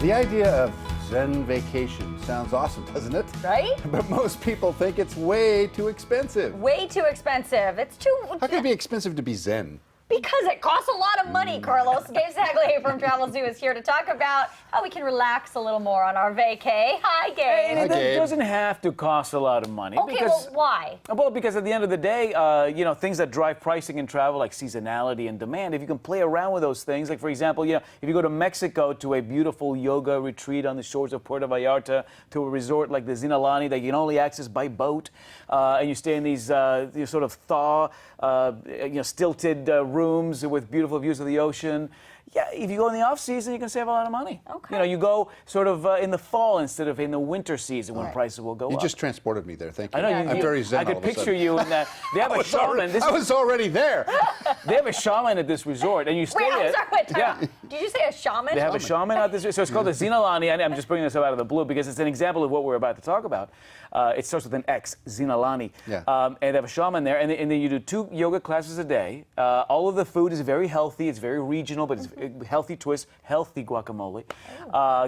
The idea of Zen vacation sounds awesome, doesn't it? Right? But most people think it's way too expensive. Way too expensive. It's too... How can it be expensive to be Zen? Because it costs a lot of money, Carlos. Gabe Saglie from Travelzoo is here to talk about how we can relax a little more on our vacay. Hi, Gabe. Hi, It Gabe. doesn't have to cost a lot of money. Okay, well, why? Well, because at the end of the day, things that drive pricing in travel, like seasonality and demand, if you can play around with those things, like, for example, if you go to Mexico to a beautiful yoga retreat on the shores of Puerto Vallarta, to a resort like the Zinalani that you can only access by boat, and you stay in these sort of stilted rooms with beautiful views of the ocean. Yeah, if you go in the off season, you can save a lot of money. Okay. You go sort of in the fall instead of in the winter season when prices will go up. You just transported me there. Thank you. I know, I'm very Zen. I could all of a picture sudden. you in that. They have a shaman. I was already there. They have a shaman at this resort, and you stay Wait, I'm at. sorry, wait, time Yeah. out. Did you say a shaman? They have a shaman at this. So it's called the Zinalani. And I'm just bringing this up out of the blue because it's an example of what we're about to talk about. It starts with an X, Zinalani. Yeah. And they have a shaman there, and then you do 2 yoga classes a day. All of the food is very healthy. It's very regional, but it's a healthy twist, healthy guacamole,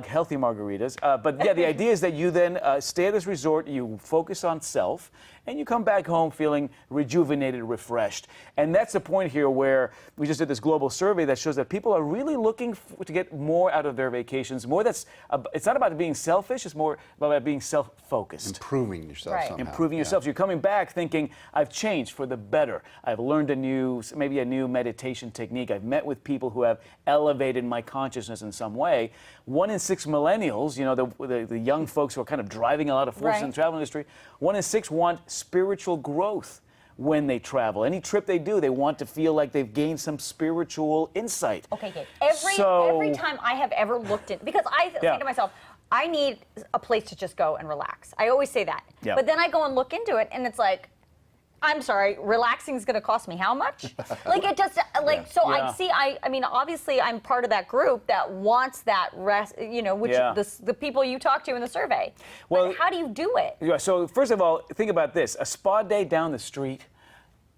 healthy margaritas. But yeah, the idea is that you then stay at this resort, you focus on self, and you come back home feeling rejuvenated, refreshed. And that's the point here where we just did this global survey that shows that people are really looking to get more out of their vacations. It's not about being selfish, it's more about being self-focused. Improving yourself Right. somehow. Improving yourself. So you're coming back thinking, I've changed for the better. I've learned maybe a new meditation technique. I've met with people who have elevated my consciousness in some way. 1 in 6 millennials, the young folks who are kind of driving a lot of force in the travel industry, 1 in 6 want spiritual growth when they travel. Any trip they do, they want to feel like they've gained some spiritual insight. Okay, Gabe. Every time I have ever looked in, because I say to myself, I need a place to just go and relax. I always say that. Yeah. But then I go and look into it, and it's like, I'm sorry, relaxing is going to cost me how much? Like it just so Yeah. I mean obviously I'm part of that group that wants that rest, which the people you talk to in the survey. Well, but how do you do it? Yeah, so first of all, think about this. A spa day down the street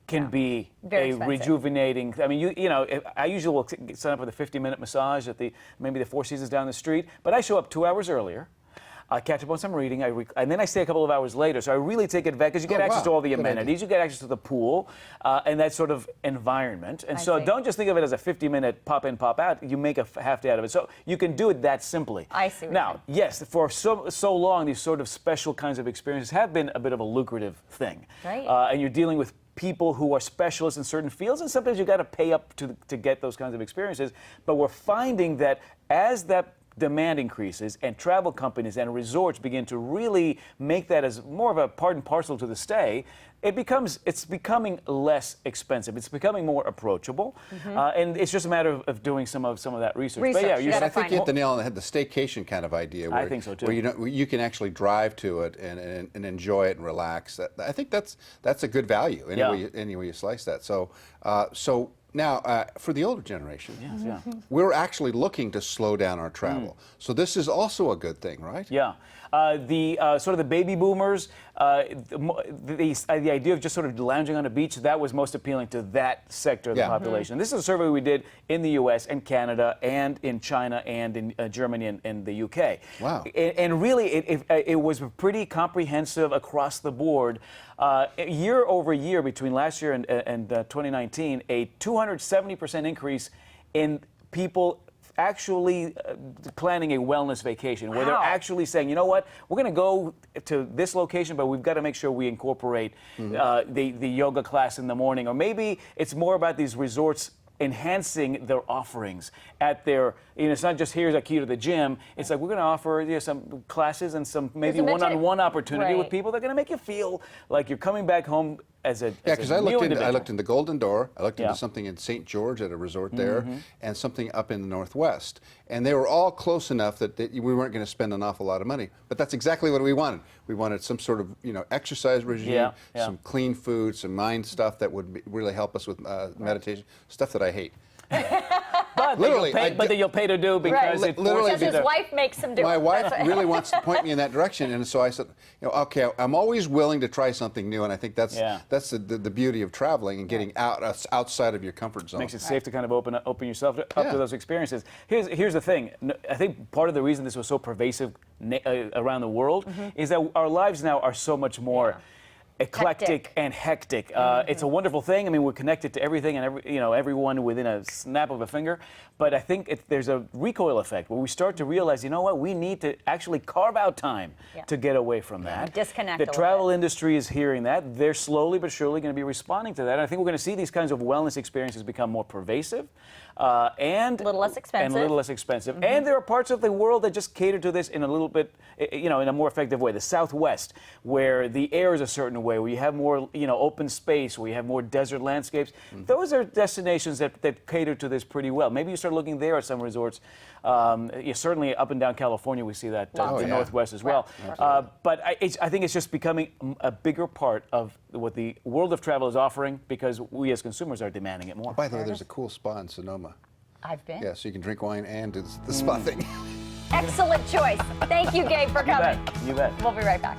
can be Very a expensive. rejuvenating. I mean, I usually will sign up for the 50-minute massage at maybe the Four Seasons down the street, but I show up 2 hours earlier. I catch up on some reading, and then I stay a couple of hours later. So I really take advantage because you get access to all the Good amenities, idea. you get access to the pool, and that sort of environment. And I so see. don't just think of it as a 50-minute pop in, pop out. You make a half day out of it. So you can do it that simply. I see what Now, yes, for so long, these sort of special kinds of experiences have been a bit of a lucrative thing. Right. And you're dealing with people who are specialists in certain fields, and sometimes you got to pay up to get those kinds of experiences. But we're finding that as that demand increases and travel companies and resorts begin to really make that as more of a part and parcel to the stay, it's becoming less expensive. It's becoming more approachable, and it's just a matter of doing some of that research. But yeah, You gotta I think find you hit the nail on the head, the staycation kind of idea. Where, I think so, too. Where you can actually drive to it and enjoy it and relax. I think that's a good value any way you slice that. So now, for the older generation, we're actually looking to slow down our travel. So this is also a good thing, right? Yeah. The sort of the baby boomers, the idea of just sort of lounging on a beach, that was most appealing to that sector of the population. This is a survey we did in the U.S. and Canada and in China and in Germany and the U.K. Wow. And really, it was pretty comprehensive across the board. Year over year, between last year and 2019, a 270% increase in people actually planning a wellness vacation, where they're actually saying, you know what, we're going to go to this location, but we've got to make sure we incorporate the yoga class in the morning. Or maybe it's more about these resorts enhancing their offerings at their, it's not just here's a key to the gym. It's like we're going to offer some classes and some maybe one-on-one opportunity with people that are going to make you feel like you're coming back home as a because I looked in the Golden Door. I looked into something in St. George at a resort there, and something up in the Northwest, and they were all close enough that we weren't going to spend an awful lot of money. But that's exactly what we wanted. We wanted some sort of exercise regime, some clean food, some mind stuff that would really help us with meditation, stuff that I hate. but Literally, then you'll pay to do because Right. it Literally, forces you Because his to. wife makes him do My it. wife That's what- really wants to point me in that direction, and so I said, okay, I'm always willing to try something new, and I think that's the beauty of traveling and getting outside of your comfort zone. Makes it safe to kind of open yourself up Yeah. to those experiences. Here's the thing. I think part of the reason this was so pervasive around the world is that our lives now are so much more eclectic Hectic. and hectic. It's a wonderful thing. I mean, we're connected to everything and everyone within a snap of a finger. But I think there's a recoil effect where we start to realize, you know what, we need to actually carve out time to get away from that. Disconnect The a little travel bit. industry is hearing that. They're slowly but surely going to be responding to that. And I think we're going to see these kinds of wellness experiences become more pervasive and A little less expensive. And a little less expensive. And there are parts of the world that just cater to this in a little bit, in a more effective way. The Southwest, where the air is a certain way, where you have more, open space, where you have more desert landscapes. Those are destinations that cater to this pretty well. Maybe you start looking there at some resorts. Certainly up and down California, we see that the Northwest as well. But I think it's just becoming a bigger part of what the world of travel is offering because we as consumers are demanding it more. By the way, there's a cool spa in Sonoma. I've been. Yeah, so you can drink wine and do the spa thing. Excellent choice. Thank you, Gabe, for coming. You bet. We'll be right back.